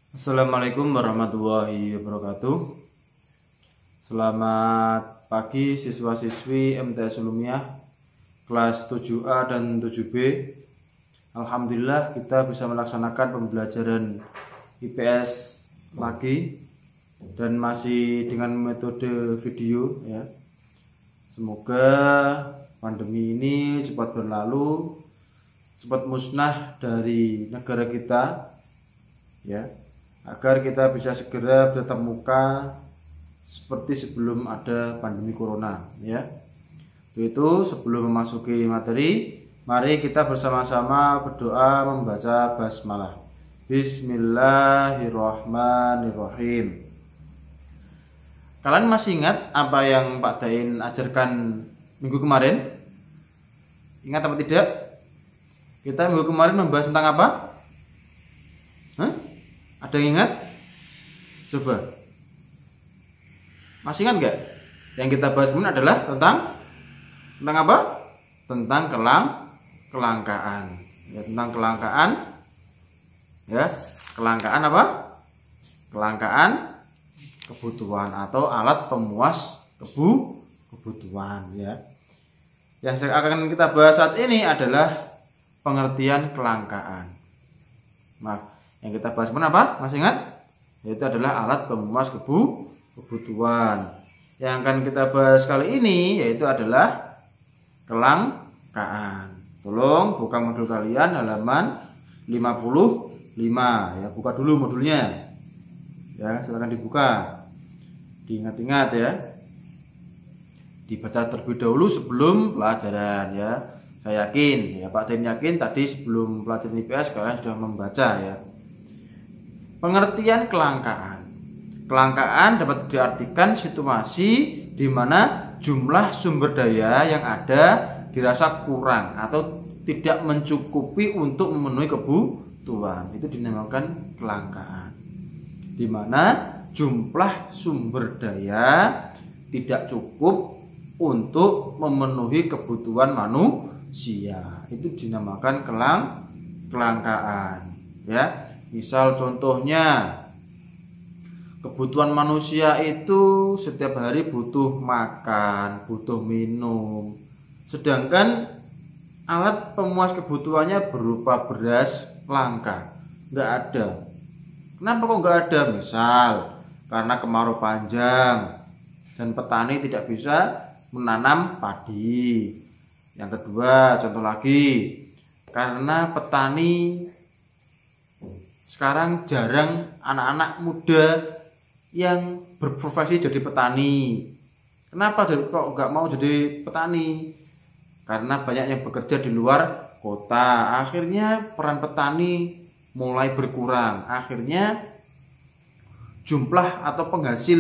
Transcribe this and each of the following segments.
Assalamualaikum warahmatullahi wabarakatuh. Selamat pagi siswa-siswi MTS Ulumiyah kelas 7A dan 7B. Alhamdulillah kita bisa melaksanakan pembelajaran IPS lagi dan masih dengan metode video ya. Semoga pandemi ini cepat berlalu, cepat musnah dari negara kita ya, agar kita bisa segera bertatap muka seperti sebelum ada pandemi corona ya. Itu sebelum memasuki materi, mari kita bersama-sama berdoa membaca basmalah. Bismillahirrahmanirrahim. Kalian masih ingat apa yang Pak Dain ajarkan minggu kemarin? Ingat apa tidak? Kita minggu kemarin membahas tentang apa? Ada yang ingat? Coba. Masih ingat nggak? Yang kita bahas kemarin adalah tentang apa? Tentang kelangkaan. Ya, tentang kelangkaan. Ya, kelangkaan apa? Kelangkaan kebutuhan atau alat pemuas kebutuhan ya. Yang akan kita bahas saat ini adalah pengertian kelangkaan. Maaf, yang kita bahas apa? Masih ingat? Yaitu adalah alat pemuas kebutuhan. Yang akan kita bahas kali ini yaitu adalah kelangkaan. Tolong buka modul kalian halaman 55 ya, buka dulu modulnya. Ya, silakan dibuka. Diingat-ingat ya. Dibaca terlebih dahulu sebelum pelajaran ya. Saya yakin ya, Pak Dain yakin tadi sebelum pelajaran IPS kalian sudah membaca ya. Pengertian kelangkaan. Kelangkaan dapat diartikan situasi di mana jumlah sumber daya yang ada dirasa kurang atau tidak mencukupi untuk memenuhi kebutuhan. Itu dinamakan kelangkaan. Di mana jumlah sumber daya tidak cukup untuk memenuhi kebutuhan manusia. Itu dinamakan kelangkaan ya. Misal contohnya, kebutuhan manusia itu setiap hari butuh makan, butuh minum. Sedangkan alat pemuas kebutuhannya berupa beras langka, nggak ada. Kenapa kok nggak ada? Misal karena kemarau panjang dan petani tidak bisa menanam padi. Yang kedua, contoh lagi, karena petani sekarang jarang anak-anak muda yang berprofesi jadi petani. Kenapa kok nggak mau jadi petani? Karena banyak yang bekerja di luar kota. Akhirnya peran petani mulai berkurang. Akhirnya jumlah atau penghasil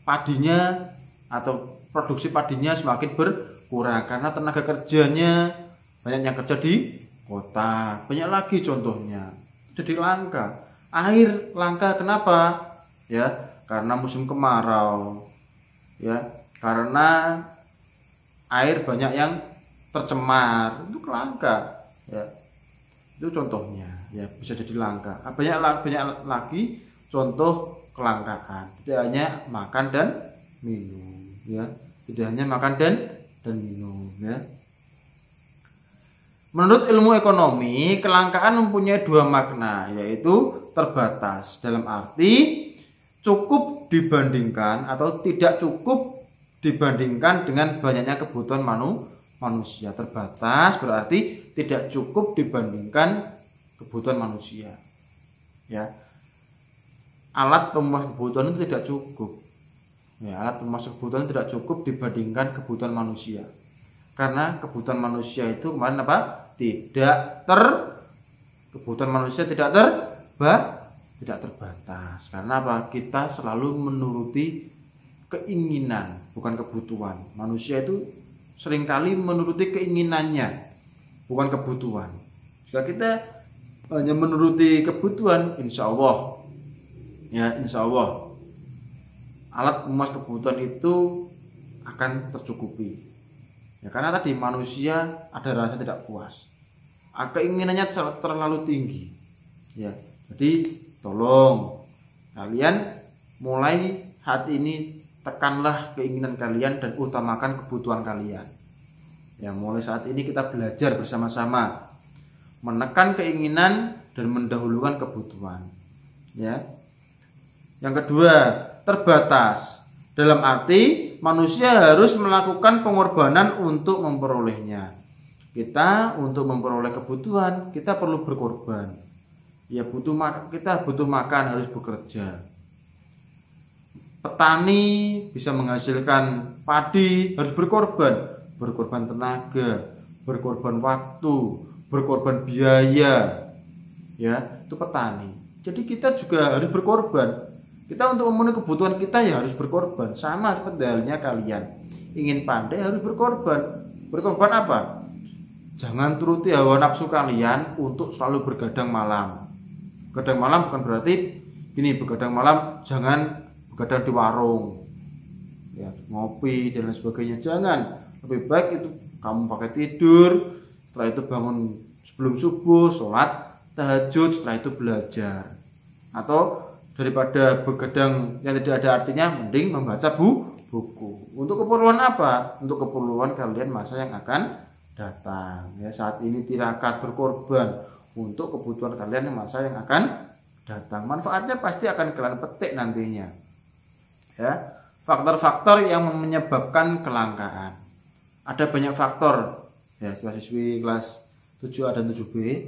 padinya atau produksi padinya semakin berkurang karena tenaga kerjanya banyak yang kerja di kota. Banyak lagi contohnya. Jadi langka. Air langka kenapa? Ya, karena musim kemarau. Ya, karena air banyak yang tercemar. Itu langka, ya. Itu contohnya, ya, bisa jadi langka. Banyak lagi contoh kelangkaan. Tidak hanya makan dan minum, ya. Tidak hanya makan dan minum, ya. Menurut ilmu ekonomi, kelangkaan mempunyai dua makna, yaitu terbatas dalam arti cukup dibandingkan atau tidak cukup dibandingkan dengan banyaknya kebutuhan manusia. Terbatas berarti tidak cukup dibandingkan kebutuhan manusia. Ya. Alat pemuas kebutuhan itu tidak cukup. Ya, alat pemuas kebutuhan tidak cukup dibandingkan kebutuhan manusia. Karena kebutuhan manusia itu kemarin apa? Kebutuhan manusia tidak terbatas. Karena apa? Kita selalu menuruti keinginan, bukan kebutuhan. Manusia itu seringkali menuruti keinginannya, bukan kebutuhan. Jika kita hanya menuruti kebutuhan, insya Allah alat pemuas kebutuhan itu akan tercukupi. Ya, karena tadi manusia ada rasa tidak puas, keinginannya terlalu tinggi. Ya, jadi tolong kalian mulai saat ini tekanlah keinginan kalian dan utamakan kebutuhan kalian. Ya, mulai saat ini kita belajar bersama-sama menekan keinginan dan mendahulukan kebutuhan. Ya. Yang kedua, terbatas. Dalam arti manusia harus melakukan pengorbanan untuk memperolehnya. Kita untuk memperoleh kebutuhan, kita perlu berkorban. Ya, kita butuh makan, harus bekerja. Petani bisa menghasilkan padi, harus berkorban tenaga, berkorban waktu, berkorban biaya. Ya, itu petani. Jadi kita juga harus berkorban. Kita untuk memenuhi kebutuhan kita ya harus berkorban. Sama seperti halnya kalian ingin pandai harus berkorban. Berkorban apa? Jangan turuti hawa nafsu kalian untuk selalu begadang malam. Begadang malam bukan berarti gini, begadang malam jangan begadang di warung, ya, ngopi dan lain sebagainya. Jangan. Lebih baik itu kamu pakai tidur, setelah itu bangun sebelum subuh, sholat tahajud, setelah itu belajar. Atau daripada begadang yang tidak ada artinya, mending membaca buku. Untuk keperluan apa? Untuk keperluan kalian masa yang akan datang. Ya, saat ini tirakat berkorban untuk kebutuhan kalian yang masa yang akan datang. Manfaatnya pasti akan kalian petik nantinya. Ya, faktor-faktor yang menyebabkan kelangkaan. Ada banyak faktor. Ya, siswa-siswi kelas 7A dan 7B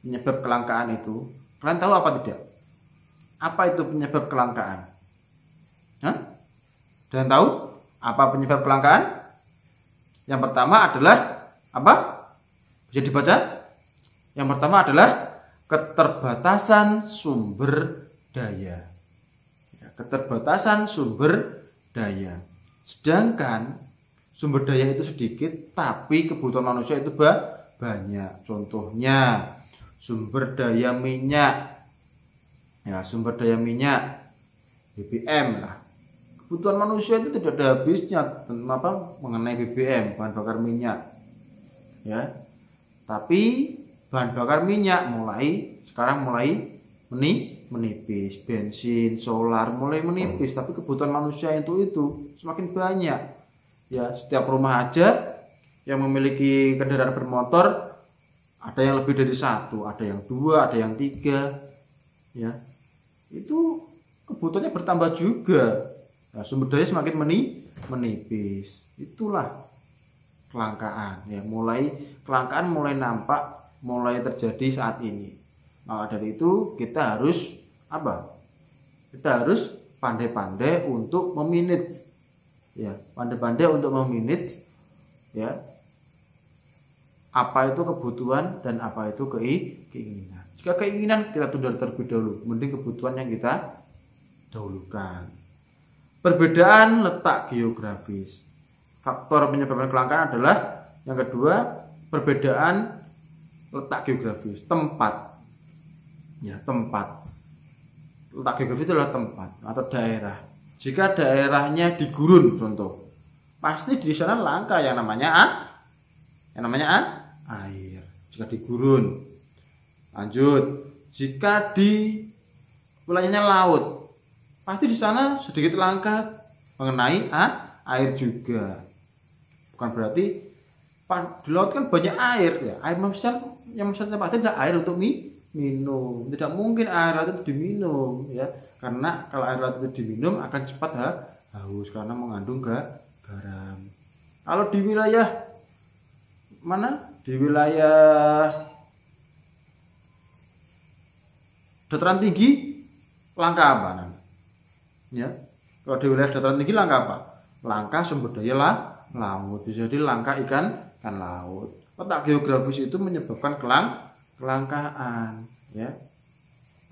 penyebab kelangkaan itu. Kalian tahu apa tidak? Apa itu penyebab kelangkaan? Hah? Kalian tahu apa penyebab kelangkaan? Yang pertama adalah apa? Bisa dibaca? Yang pertama adalah keterbatasan sumber daya. Ya, keterbatasan sumber daya. Sedangkan sumber daya itu sedikit, tapi kebutuhan manusia itu banyak. Contohnya sumber daya minyak. Ya, sumber daya minyak BBM lah. Kebutuhan manusia itu tidak ada habisnya mengenai BBM, bahan bakar minyak. Ya. Tapi bahan bakar minyak sekarang mulai menipis, bensin, solar mulai menipis, tapi kebutuhan manusia itu semakin banyak. Ya, setiap rumah aja yang memiliki kendaraan bermotor ada yang lebih dari satu, ada yang dua, ada yang tiga. Ya. Itu kebutuhannya bertambah juga. Nah, sumber daya semakin menipis. Itulah kelangkaan. Ya, kelangkaan mulai nampak, mulai terjadi saat ini. Maka dari itu kita harus apa? Kita harus pandai-pandai untuk memanage. Ya, pandai-pandai untuk memanage. Ya, apa itu kebutuhan dan apa itu keinginan. Jika keinginan kita tunda terlebih dahulu, mending kebutuhan yang kita dahulukan. Perbedaan letak geografis. Faktor penyebab kelangkaan adalah yang kedua, perbedaan letak geografis, tempat. Ya, tempat. Letak geografis itu adalah tempat atau daerah. Jika daerahnya di gurun contoh, pasti di sana langka yang namanya air. Jika di gurun. Lanjut, jika di wilayahnya laut, pasti di sana sedikit langka mengenai air juga. Bukan berarti di laut kan banyak air ya. Air yang misalnya pasti adalah air untuk minum. Tidak mungkin air laut itu diminum ya. Karena kalau air laut itu diminum akan cepat haus karena mengandung garam. Kalau di wilayah mana? Di wilayah dataran tinggi langka apa namanya? Ya. Kalau di wilayah dataran tinggi langka apa? Langka sumber daya laut. Bisa jadi langka ikan laut. Letak geografis itu menyebabkan kelangkaan, ya.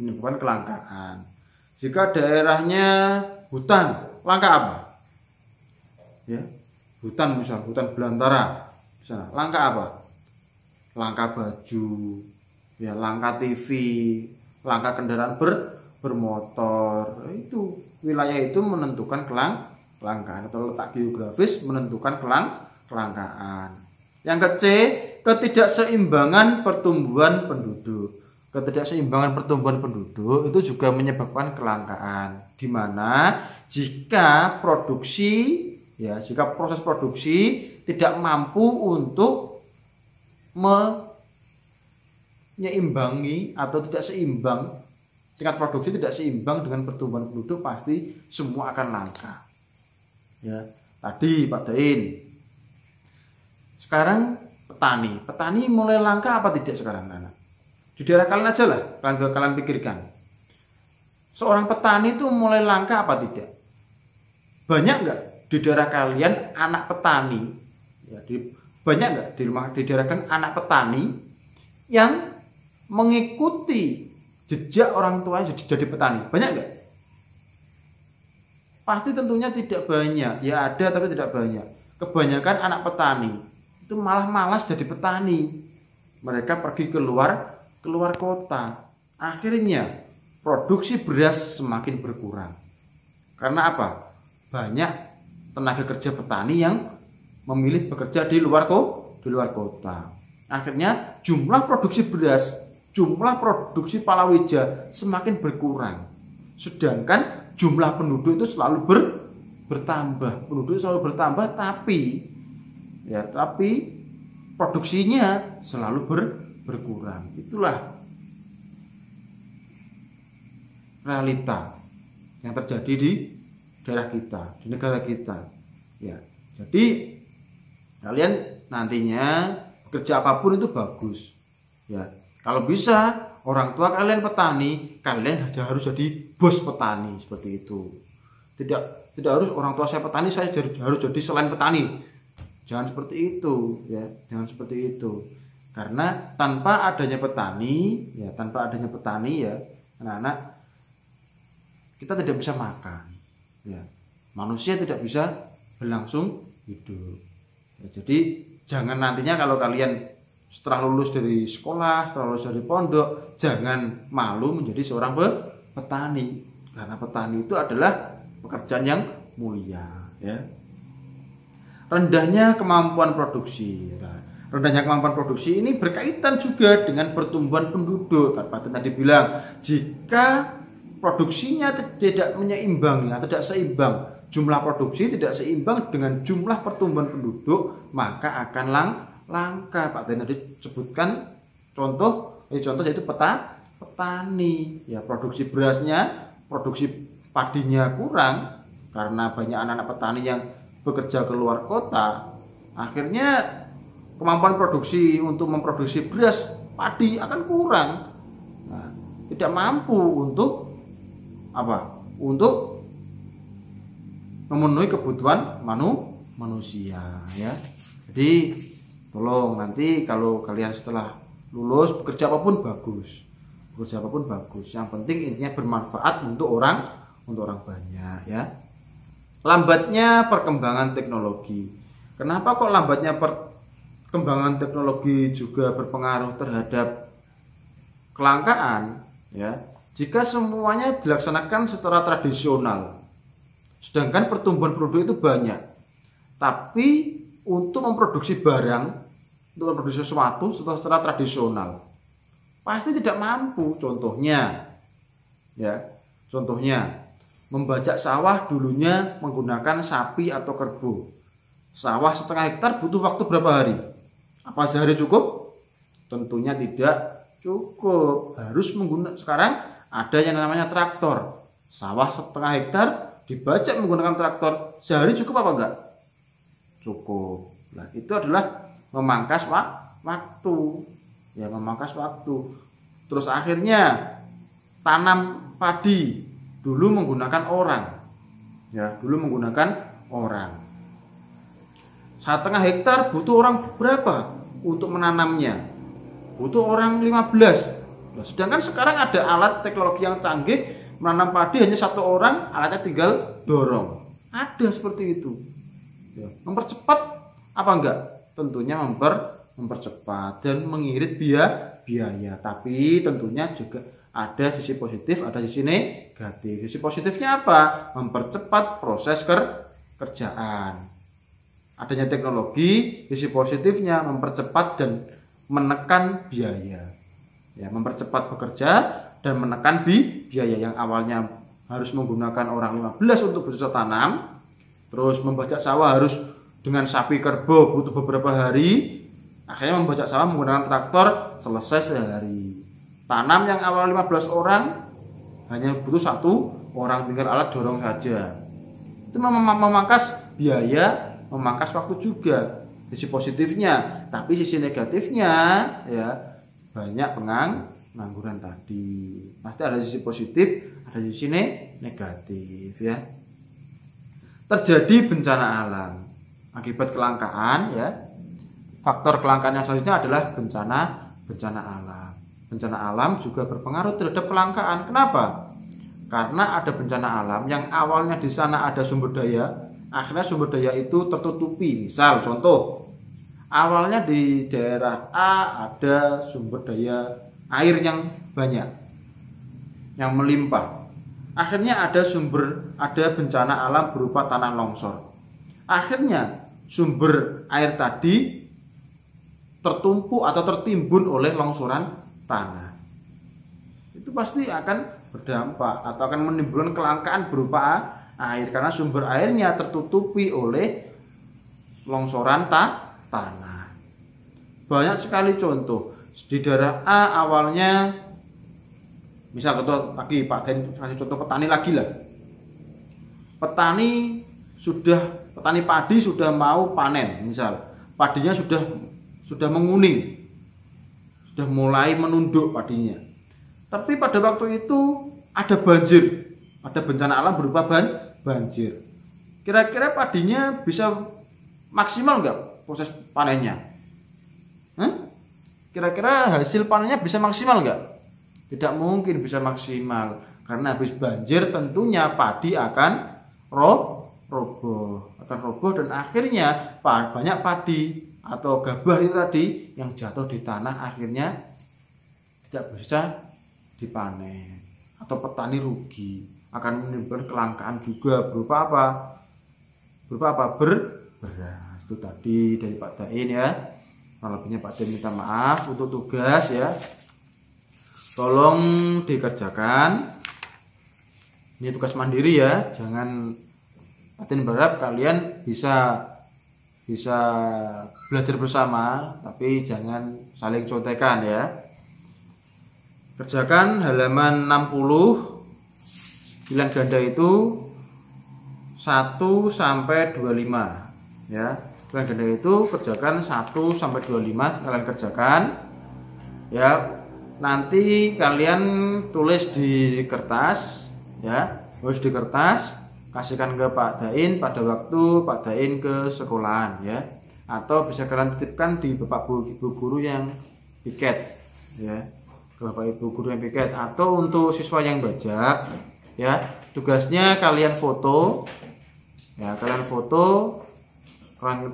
Menyebabkan kelangkaan. Jika daerahnya hutan, langka apa? Ya. Hutan misal, hutan belantara. Misalnya, langka apa? Langka baju, ya, langka TV, langka kendaraan bermotor. Itu wilayah itu menentukan kelangkaan atau letak geografis menentukan kelangkaan. Yang ke C, ketidakseimbangan pertumbuhan penduduk. ketidakseimbangan pertumbuhan penduduk itu juga menyebabkan kelangkaan, di mana jika proses produksi tidak mampu untuk menyeimbangi atau tidak seimbang, tingkat produksi tidak seimbang dengan pertumbuhan penduduk, pasti semua akan langka. Ya, tadi Pak Dain. Sekarang petani mulai langka apa tidak sekarang, anak? Di daerah kalian aja lah, kalian pikirkan. Seorang petani itu mulai langka apa tidak? Banyak nggak di daerah kalian anak petani? Ya, banyak nggak di daerah kalian anak petani yang mengikuti jejak orang tuanya jadi petani? Banyak nggak? Pasti tentunya tidak banyak. Ya ada tapi tidak banyak. Kebanyakan anak petani itu malah malas jadi petani. Mereka pergi keluar kota. Akhirnya produksi beras semakin berkurang. Karena apa? Banyak tenaga kerja petani yang memilih bekerja di luar kota. Akhirnya jumlah produksi beras, jumlah produksi palawija semakin berkurang. Sedangkan jumlah penduduk itu selalu bertambah. Penduduk selalu bertambah tapi produksinya selalu berkurang. Itulah realita yang terjadi di daerah kita, di negara kita. Ya, jadi kalian nantinya bekerja apapun itu bagus. Ya, kalau bisa orang tua kalian petani, kalian harus jadi bos petani seperti itu. Tidak harus orang tua saya petani, saya harus jadi selain petani. Jangan seperti itu, ya, jangan seperti itu. Karena tanpa adanya petani, ya, anak-anak, kita tidak bisa makan. Ya, manusia tidak bisa berlangsung hidup. Ya, jadi jangan nantinya kalau kalian setelah lulus dari sekolah, setelah lulus dari pondok, jangan malu menjadi seorang petani. Karena petani itu adalah pekerjaan yang mulia. Ya. Rendahnya kemampuan produksi. Rendahnya kemampuan produksi ini berkaitan juga dengan pertumbuhan penduduk. Pak tadi bilang, jika produksinya tidak menyeimbang, tidak seimbang, jumlah produksi tidak seimbang dengan jumlah pertumbuhan penduduk, maka akan langka. Pak tadi sebutkan contoh yaitu petani. Ya, produksi berasnya, produksi padinya kurang karena banyak anak-anak petani yang bekerja ke luar kota. Akhirnya kemampuan produksi untuk memproduksi beras padi akan kurang. Nah, tidak mampu untuk memenuhi kebutuhan manusia, ya. Jadi tolong nanti kalau kalian setelah lulus bekerja apapun bagus. Yang penting intinya bermanfaat untuk orang banyak, ya. Lambatnya perkembangan teknologi. Kenapa kok lambatnya perkembangan teknologi juga berpengaruh terhadap kelangkaan, ya? Jika semuanya dilaksanakan secara tradisional, sedangkan pertumbuhan penduduk itu banyak, tapi untuk memproduksi barang, untuk memproduksi sesuatu secara tradisional, pasti tidak mampu. Contohnya, membajak sawah dulunya menggunakan sapi atau kerbau. Sawah setengah hektar butuh waktu berapa hari? Apa sehari cukup? Tentunya tidak cukup. Harus menggunakan, sekarang ada yang namanya traktor. Sawah setengah hektar dibajak menggunakan traktor, sehari cukup apa enggak? Cukup. Nah, itu adalah memangkas waktu. Ya, memangkas waktu. Terus akhirnya tanam padi dulu menggunakan orang. Ya, dulu menggunakan orang. Setengah hektar butuh orang berapa untuk menanamnya? Butuh orang 15. Nah, sedangkan sekarang ada alat teknologi yang canggih, menanam padi hanya satu orang, alatnya tinggal dorong. Ada seperti itu. Ya, mempercepat apa enggak? Tentunya mempercepat dan mengirit biaya. Tapi tentunya juga ada sisi positif, ada sisi negatif. Sisi positifnya apa? Mempercepat proses kerjaan. Adanya teknologi, sisi positifnya mempercepat dan menekan biaya. Ya, mempercepat bekerja dan menekan biaya yang awalnya harus menggunakan orang 15 untuk bercocok tanam, terus membajak sawah harus dengan sapi kerbau butuh beberapa hari, akhirnya membajak sawah menggunakan traktor selesai sehari. Tanam yang awal 15 orang hanya butuh 1 orang, tinggal alat dorong saja. Itu memangkas biaya, memangkas waktu juga. Sisi positifnya, tapi sisi negatifnya ya banyak pengangguran tadi. Pasti ada sisi positif, ada sisi negatif ya. Terjadi bencana alam akibat kelangkaan ya. Faktor kelangkaan yang selanjutnya adalah bencana alam. Bencana alam juga berpengaruh terhadap kelangkaan. Kenapa? Karena ada bencana alam yang awalnya di sana ada sumber daya, akhirnya sumber daya itu tertutupi. Misal contoh, awalnya di daerah A ada sumber daya air yang banyak, yang melimpah. Akhirnya ada bencana alam berupa tanah longsor. Akhirnya sumber air tadi tertumpuk atau tertimbun oleh longsoran tanah. Itu pasti akan berdampak atau akan menimbulkan kelangkaan berupa air karena sumber airnya tertutupi oleh longsoran tanah. Banyak sekali contoh di daerah A awalnya, misal contoh lagi Pak Den kasih contoh petani lagi lah. Petani padi sudah mau panen, misal padinya sudah menguning, sudah mulai menunduk padinya. Tapi pada waktu itu ada banjir, ada bencana alam berupa banjir. Kira-kira padinya bisa maksimal nggak proses panennya? Kira-kira hasil panennya bisa maksimal nggak? Tidak mungkin bisa maksimal, karena habis banjir tentunya padi akan roboh dan akhirnya banyak padi atau gabah itu tadi yang jatuh di tanah akhirnya tidak bisa dipanen atau petani rugi, akan menimbulkan kelangkaan juga berupa beras. Itu tadi dari Pak Dain ya. Kalau lebihnya Pak Dain minta maaf untuk tugas ya. Tolong dikerjakan. Ini tugas mandiri ya. Jangan Pak Dain berharap kalian bisa belajar bersama, tapi jangan saling contekan ya. Kerjakan halaman 60, bilang ganda itu 1 sampai 25 ya. Bilang ganda itu kerjakan 1 sampai 25, kalian kerjakan ya. Nanti kalian tulis di kertas ya, tulis di kertas, kasihkan ke Pak Dain pada waktu Pak Dain ke sekolahan ya, atau bisa kalian titipkan di Bapak Ibu guru yang piket ya, ke Bapak Ibu guru yang piket. Atau untuk siswa yang bajak ya, tugasnya kalian foto ya, kalian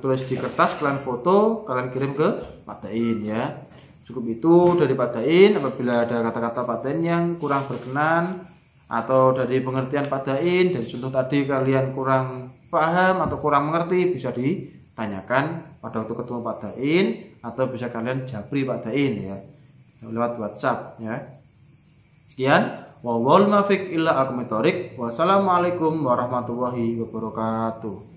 tulis di kertas, kalian foto, kalian kirim ke Pak Dain ya. Cukup itu dari Pak Dain. Apabila ada kata-kata Pak Dain yang kurang berkenan atau dari pengertian Pak Dain dari contoh tadi kalian kurang paham atau kurang mengerti, bisa ditanyakan pada waktu ketemu Pak Dain, atau bisa kalian japri Pak Dain ya lewat WhatsApp ya. Sekian, wal muwaffiq illa aqwamit thoriq. Wassalamualaikum warahmatullahi wabarakatuh.